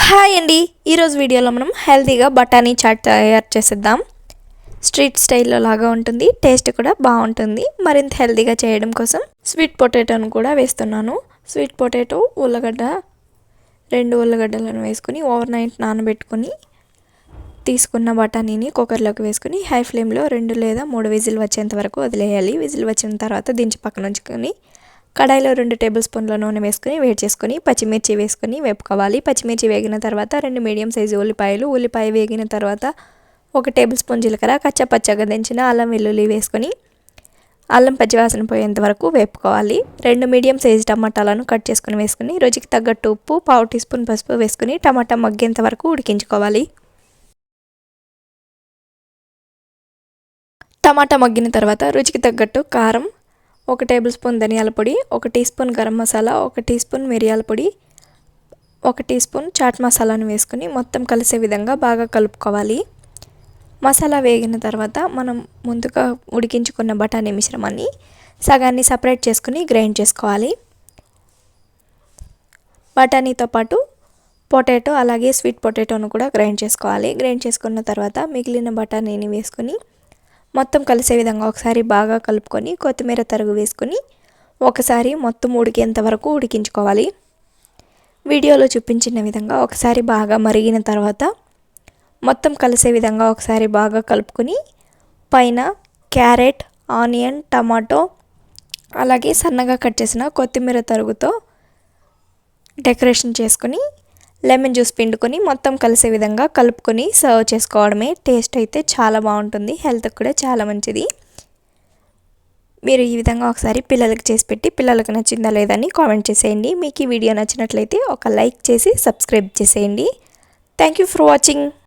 Hi అండి, ఈరోజు వీడియోలో మనం హెల్తీగా బఠానీ చాట్ తయారు చేసేద్దాం. స్ట్రీట్ స్టైల్లో లాగా ఉంటుంది, టేస్ట్ కూడా బాగుంటుంది. మరింత హెల్తీగా చేయడం కోసం స్వీట్ పొటాటోను కూడా వేస్తున్నాను. స్వీట్ పొటాటో, ఉల్లగడ్డ, 2 ఉల్లగడ్డలను వేసుకుని ఓవర్ నైట్ నానబెట్టుకొని తీసుకున్న బఠానీని కుక్కర్లోకి వేసుకుని హై ఫ్లేమ్లో 2 లేదా 3 విజిల్ వచ్చేంత వరకు వదిలేయాలి. విజిల్ వచ్చిన తర్వాత దించి పక్కన ఉంచుకొని కడాయిలో 2 టేబుల్ స్పూన్ల నూనె వేసుకొని వేడి చేసుకొని పచ్చిమిర్చి వేసుకొని వేపుకోవాలి. పచ్చిమిర్చి వేగిన తర్వాత 2 మీడియం సైజు ఉల్లిపాయ వేగిన తర్వాత 1 టేబుల్ స్పూన్ జీలకర్ర, కచ్చపచ్చగా దంచిన అల్లం వెల్లుల్లి వేసుకొని అల్లం పచ్చివాసన పోయేంత వరకు వేపుకోవాలి. 2 మీడియం సైజు టమాటాలను కట్ చేసుకుని వేసుకుని రుచికి తగ్గట్టు ఉప్పు, 1/2 టీ స్పూన్ పసుపు వేసుకుని టమాటా మగ్గేంత వరకు ఉడికించుకోవాలి. టమాటా మగ్గిన తర్వాత రుచికి తగ్గట్టు కారం, 1 టేబుల్ స్పూన్ ధనియాల పొడి, 1 teaspoon garam masala, 1 teaspoon మిరియాల పొడి, 1 టీ స్పూన్ చాట్ మసాలాను వేసుకుని మొత్తం కలిసే విధంగా బాగా కలుపుకోవాలి. మసాలా వేగిన తర్వాత మనం ముందుగా ఉడికించుకున్న బఠానీ మిశ్రమాన్ని సగాన్ని సపరేట్ చేసుకుని గ్రైండ్ చేసుకోవాలి. బఠానీతో పాటు పొటాటో అలాగే స్వీట్ పొటాటోను కూడా గ్రైండ్ చేసుకోవాలి. గ్రైండ్ చేసుకున్న తర్వాత మిగిలిన బఠానీని వేసుకుని మొత్తం కలిసే విధంగా ఒకసారి బాగా కలుపుకొని కొత్తిమీర తరుగు వేసుకొని ఒకసారి మొత్తం ఉడికేంత వరకు ఉడికించుకోవాలి. వీడియోలో చూపించిన విధంగా ఒకసారి బాగా మరిగిన తర్వాత మొత్తం కలిసే విధంగా ఒకసారి బాగా కలుపుకొని పైన క్యారెట్, ఆనియన్, టమాటో అలాగే సన్నగా కట్ చేసిన కొత్తిమీర తరుగుతో డెకరేషన్ చేసుకొని లెమన్ జ్యూస్ పిండుకొని మొత్తం కలిసే విధంగా కలుపుకొని సర్వ్ చేసుకోవడమే. టేస్ట్ అయితే చాలా బాగుంటుంది, హెల్త్కి కూడా చాలా మంచిది. మీరు ఈ విధంగా ఒకసారి పిల్లలకి చేసి పెట్టి పిల్లలకు నచ్చిందా లేదని కామెంట్ చేసేయండి. మీకు ఈ వీడియో నచ్చినట్లయితే ఒక లైక్ చేసి సబ్స్క్రైబ్ చేసేయండి. Thank you for watching.